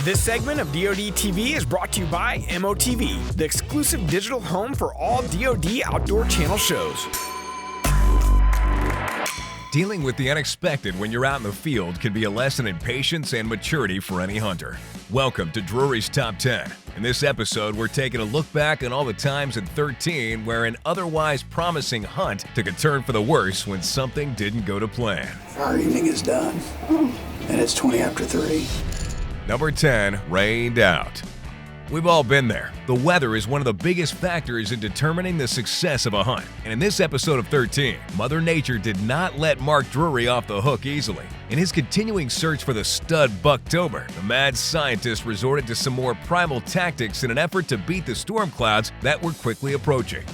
This segment of DoD TV is brought to you by MOTV, the exclusive digital home for all DoD outdoor channel shows. Dealing with the unexpected when you're out in the field can be a lesson in patience and maturity for any hunter. Welcome to Drury's Top 10. In this episode, we're taking a look back on all the times in 13 where an otherwise promising hunt took a turn for the worse when something didn't go to plan. Our evening is done, and it's 20 after 3. Number 10, rained out. We've all been there. The weather is one of the biggest factors in determining the success of a hunt. And in this episode of 13, Mother Nature did not let Mark Drury off the hook easily. In his continuing search for the stud Bucktober, the mad scientist resorted to some more primal tactics in an effort to beat the storm clouds that were quickly approaching.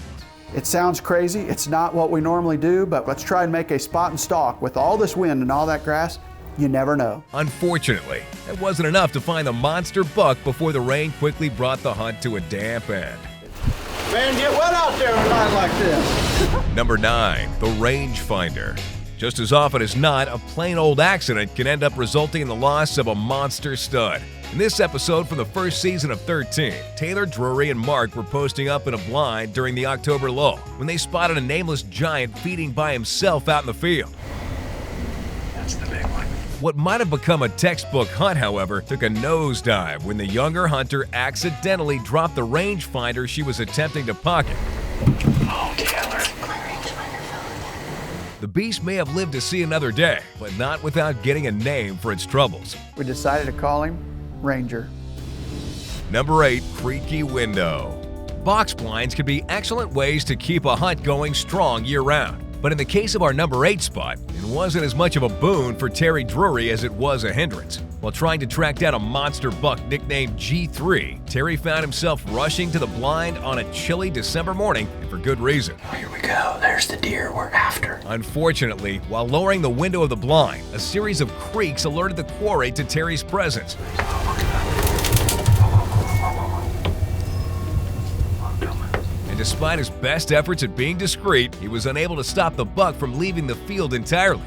It sounds crazy. It's not what we normally do, but let's try and make a spot and stalk with all this wind and all that grass. You never know. Unfortunately, it wasn't enough to find the monster buck before the rain quickly brought the hunt to a damp end. Man, get wet out there on a night like this. Number 9, the rangefinder. Just as often as not, a plain old accident can end up resulting in the loss of a monster stud. In this episode from the first season of 13, Taylor, Drury, and Mark were posting up in a blind during the October lull when they spotted a nameless giant feeding by himself out in the field. That's the big one. What might have become a textbook hunt, however, took a nosedive when the younger hunter accidentally dropped the rangefinder she was attempting to pocket. Oh, Taylor. The beast may have lived to see another day, but not without getting a name for its troubles. We decided to call him Ranger. Number 8, creaky window. Box blinds can be excellent ways to keep a hunt going strong year-round. But in the case of our number 8 spot, it wasn't as much of a boon for Terry Drury as it was a hindrance. While trying to track down a monster buck nicknamed G3, Terry found himself rushing to the blind on a chilly December morning, and for good reason. Oh, here we go. There's the deer we're after. Unfortunately, while lowering the window of the blind, a series of creaks alerted the quarry to Terry's presence. And despite his best efforts at being discreet, he was unable to stop the buck from leaving the field entirely.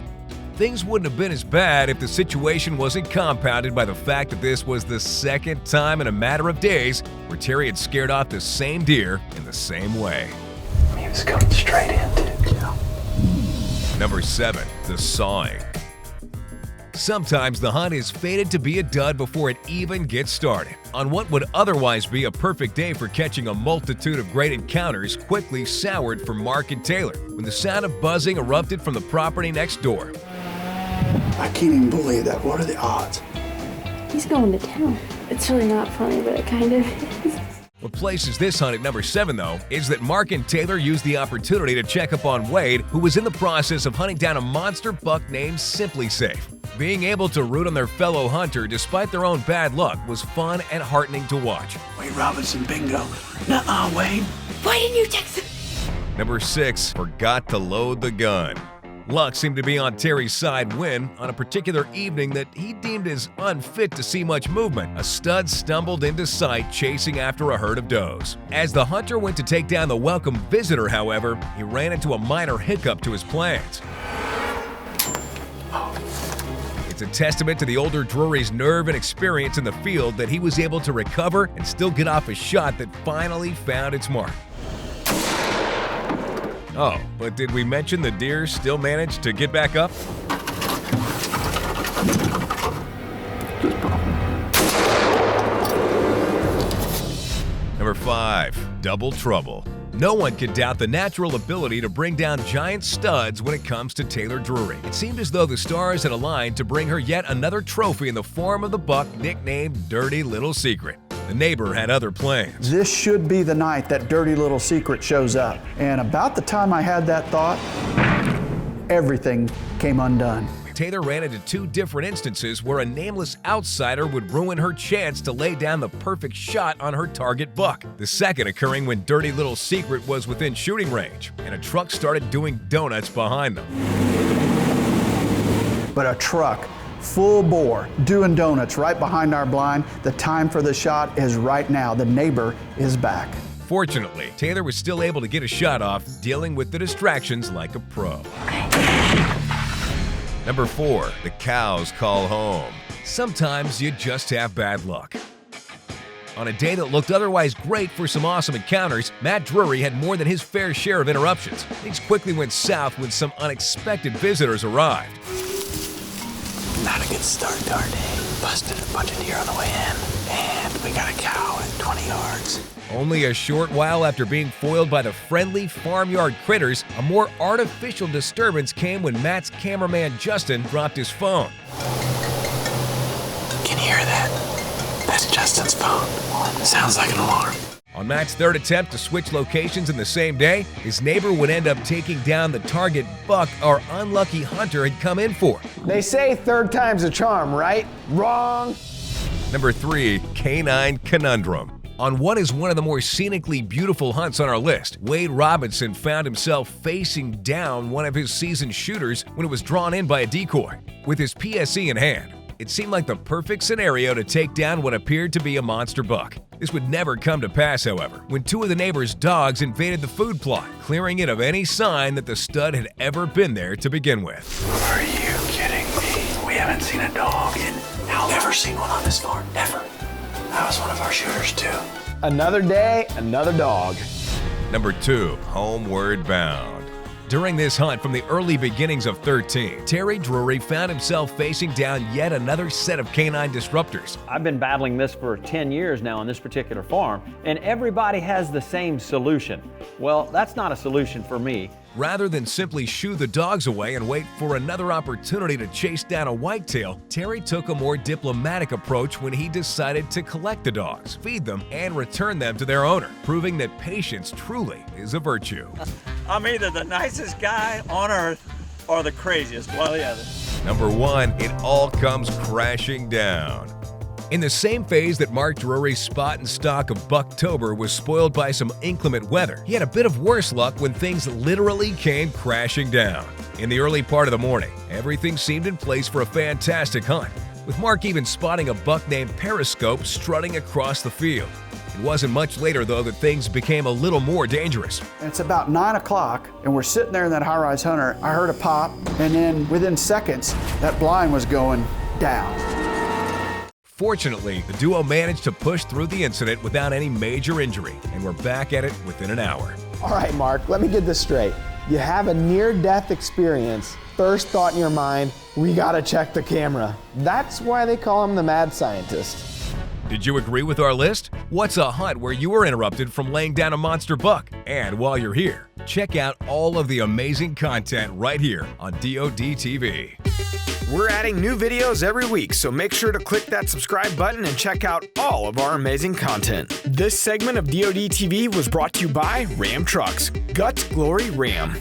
Things wouldn't have been as bad if the situation wasn't compounded by the fact that this was the second time in a matter of days where Terry had scared off the same deer in the same way. He was coming straight in, too. Yeah. Number 7, the sawing. Sometimes the hunt is fated to be a dud before it even gets started. On what would otherwise be a perfect day for catching a multitude of great encounters quickly soured for Mark and Taylor when the sound of buzzing erupted from the property next door. I can't even believe that. What are the odds? He's going to town. It's really not funny, but it kind of is. What places this hunt at number 7, though, is that Mark and Taylor used the opportunity to check up on Wade, who was in the process of hunting down a monster buck named Simply Safe. Being able to root on their fellow hunter despite their own bad luck was fun and heartening to watch. Wade Robinson, bingo. Nuh-uh, Wade. Why didn't you text him? Number 6, forgot to load the gun. Luck seemed to be on Terry's side when, on a particular evening that he deemed as unfit to see much movement, a stud stumbled into sight chasing after a herd of does. As the hunter went to take down the welcome visitor, however, he ran into a minor hiccup to his plans. It's a testament to the older Drury's nerve and experience in the field that he was able to recover and still get off a shot that finally found its mark. Oh, but did we mention the deer still managed to get back up? Number 5, double trouble. No one could doubt the natural ability to bring down giant studs when it comes to Taylor Drury. It seemed as though the stars had aligned to bring her yet another trophy in the form of the buck nicknamed Dirty Little Secret. The neighbor had other plans. This should be the night that Dirty Little Secret shows up. And about the time I had that thought, everything came undone. Taylor ran into 2 different instances where a nameless outsider would ruin her chance to lay down the perfect shot on her target buck. The second occurring when Dirty Little Secret was within shooting range, and a truck started doing donuts behind them. But a truck, full bore, doing donuts right behind our blind. The time for the shot is right now. The neighbor is back. Fortunately, Taylor was still able to get a shot off, dealing with the distractions like a pro. Number 4, the cows call home. Sometimes you just have bad luck. On a day that looked otherwise great for some awesome encounters, Matt Drury had more than his fair share of interruptions. Things quickly went south when some unexpected visitors arrived. Not a good start to our day. Busted a bunch of deer on the way in, and we got a cow at 20 yards. Only a short while after being foiled by the friendly farmyard critters, a more artificial disturbance came when Matt's cameraman Justin dropped his phone. Can you hear that? That's Justin's phone. Sounds like an alarm. On Matt's third attempt to switch locations in the same day, his neighbor would end up taking down the target buck our unlucky hunter had come in for. They say third time's a charm, right? Wrong. Number 3, Canine Conundrum. On what is one of the more scenically beautiful hunts on our list, Wade Robinson found himself facing down one of his seasoned shooters when it was drawn in by a decoy. With his PSE in hand, it seemed like the perfect scenario to take down what appeared to be a monster buck. This would never come to pass, however, when two of the neighbor's dogs invaded the food plot, clearing it of any sign that the stud had ever been there to begin with. Are you kidding me? We haven't seen a dog in how long? Never seen one on this farm. Never. That was one of our shooters, too. Another day, another dog. Number 2, Homeward Bound. During this hunt from the early beginnings of 13, Terry Drury found himself facing down yet another set of canine disruptors. I've been battling this for 10 years now on this particular farm, and everybody has the same solution. Well, that's not a solution for me. Rather than simply shoo the dogs away and wait for another opportunity to chase down a whitetail, Terry took a more diplomatic approach when he decided to collect the dogs, feed them, and return them to their owner, proving that patience truly is a virtue. I'm either the nicest guy on earth or the craziest, one or the other. Number 1, it all comes crashing down. In the same phase that Mark Drury's spot and stock of Bucktober was spoiled by some inclement weather, he had a bit of worse luck when things literally came crashing down. In the early part of the morning, everything seemed in place for a fantastic hunt, with Mark even spotting a buck named Periscope strutting across the field. It wasn't much later, though, that things became a little more dangerous. And it's about 9 o'clock, and we're sitting there in that high-rise hunter. I heard a pop, and then within seconds, that blind was going down. Fortunately, the duo managed to push through the incident without any major injury, and we're back at it within an hour. All right, Mark, let me get this straight. You have a near-death experience. First thought in your mind, we gotta check the camera. That's why they call him the mad scientist. Did you agree with our list? What's a hunt where you were interrupted from laying down a monster buck? And while you're here, check out all of the amazing content right here on DOD TV. We're adding new videos every week, so make sure to click that subscribe button and check out all of our amazing content. This segment of DOD TV was brought to you by Ram Trucks. Guts Glory Ram.